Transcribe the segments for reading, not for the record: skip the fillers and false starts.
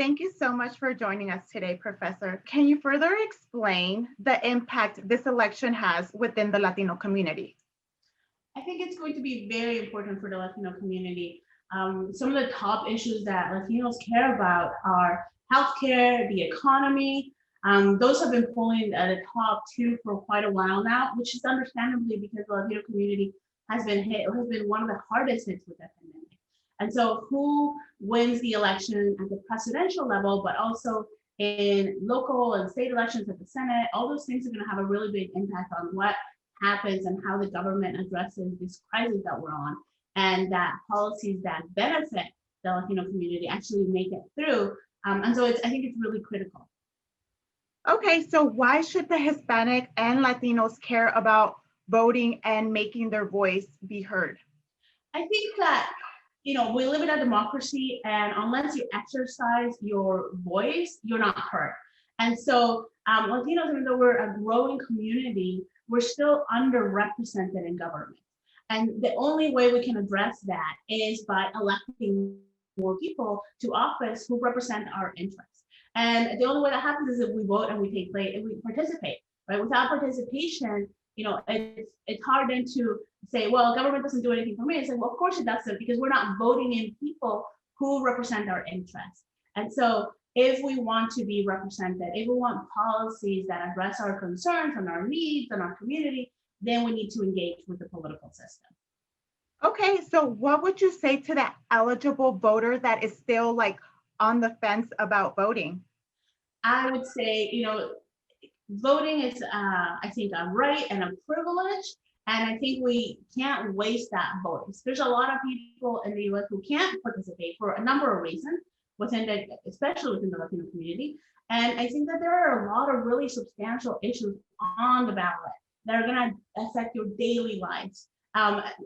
Thank you so much for joining us today, Professor. Can you further explain the impact this election has within the Latino community? I think it's going to be very important for the Latino community. Some of the top issues that Latinos care about are healthcare, the economy. Those have been pulling at the top too for quite a while now, which is understandably because the Latino community has been hit, has been one of the hardest hits with the pandemic. And so, who wins the election at the presidential level, but also in local and state elections at the Senate, all those things are going to have a really big impact on what happens and how the government addresses this crisis that we're on, and that policies that benefit the Latino community actually make it through. And so I think it's really critical. Okay, so why should the Hispanic and Latinos care about voting and making their voice be heard? I think that we live in a democracy, and unless you exercise your voice, you're not heard. And so Latinos, even though we're a growing community, we're still underrepresented in government. And the only way we can address that is by electing more people to office who represent our interests. And the only way that happens is if we vote and we take place and we participate. Right? Without participation, it's hard then to say, well, government doesn't do anything for me. It's like, well, of course it doesn't, because we're not voting in people who represent our interests. And so if we want to be represented, if we want policies that address our concerns and our needs and our community, then we need to engage with the political system. Okay, so what would you say to that eligible voter that is still like on the fence about voting? I would say, voting is, I think, a right and a privilege. And I think we can't waste that voice. There's a lot of people in the US who can't participate for a number of reasons, especially within the Latino community. And I think that there are a lot of really substantial issues on the ballot that are going to affect your daily lives,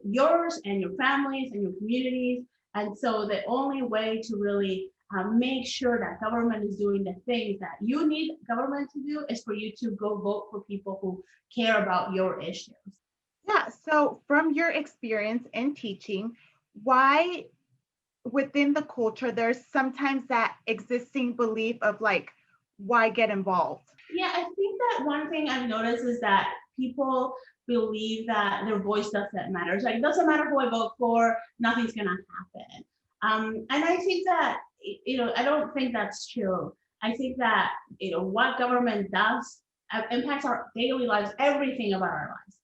yours and your families and your communities. And so the only way to really make sure that government is doing the things that you need government to do is for you to go vote for people who care about your issues. Yeah, so from your experience in teaching, why within the culture there's sometimes that existing belief of like, why get involved? Yeah, I think that one thing I've noticed is that people believe that their voice doesn't matter. It's like, it doesn't matter who I vote for, nothing's gonna happen. And I think that, I don't think that's true. I think that, what government does impacts our daily lives, everything about our lives.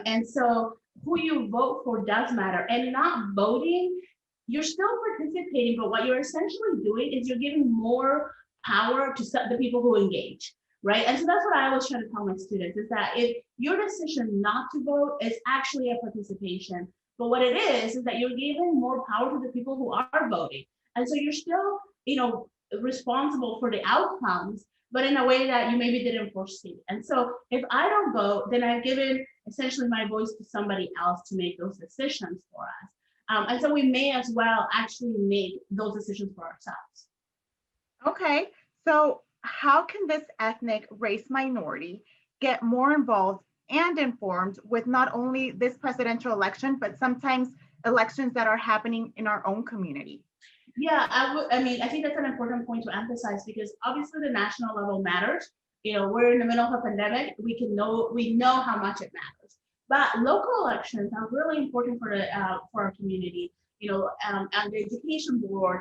And so who you vote for does matter. And not voting, you're still participating, but what you're essentially doing is you're giving more power to the people who engage, right? And so that's what I always try to tell my students, is that if your decision not to vote is actually a participation, but what it is that you're giving more power to the people who are voting. And so you're still, responsible for the outcomes, but in a way that you maybe didn't foresee. And so if I don't vote, then I've given essentially my voice to somebody else to make those decisions for us. And so we may as well actually make those decisions for ourselves. Okay, so how can this ethnic race minority get more involved and informed with not only this presidential election, but sometimes elections that are happening in our own community? Yeah, I think that's an important point to emphasize, because obviously the national level matters. We're in the middle of a pandemic. We know how much it matters. But local elections are really important for our community. And the education board,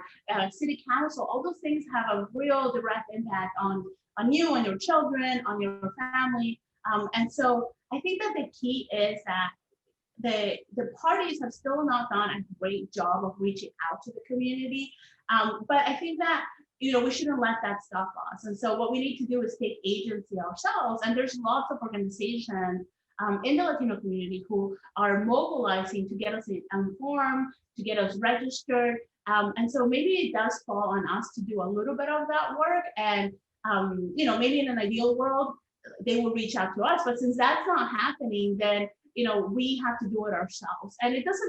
city council, all those things have a real direct impact on you, on your children, on your family. And so I think that the key is that the parties have still not done a great job of reaching out to the community. But I think that, we shouldn't let that stop us. And so what we need to do is take agency ourselves. And there's lots of organizations in the Latino community who are mobilizing to get us informed, to get us registered. And so maybe it does fall on us to do a little bit of that work. And, maybe in an ideal world, they will reach out to us. But since that's not happening, then we have to do it ourselves. And it does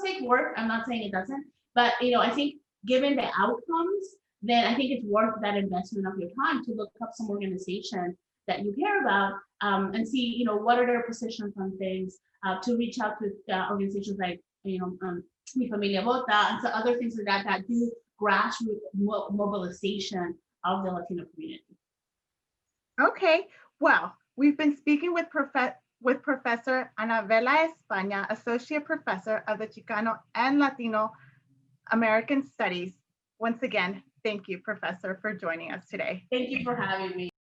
take work. I'm not saying it doesn't, but I think given the outcomes, then I think it's worth that investment of your time to look up some organization that you care about, and see, what are their positions on things, to reach out to organizations like, Mi Familia Vota, and so other things like that do grassroots mobilization of the Latino community. Okay, well, we've been speaking with Professor Anabela España, Associate Professor of the Chicano and Latino American Studies. Once again, thank you, Professor, for joining us today. Thank you for having me.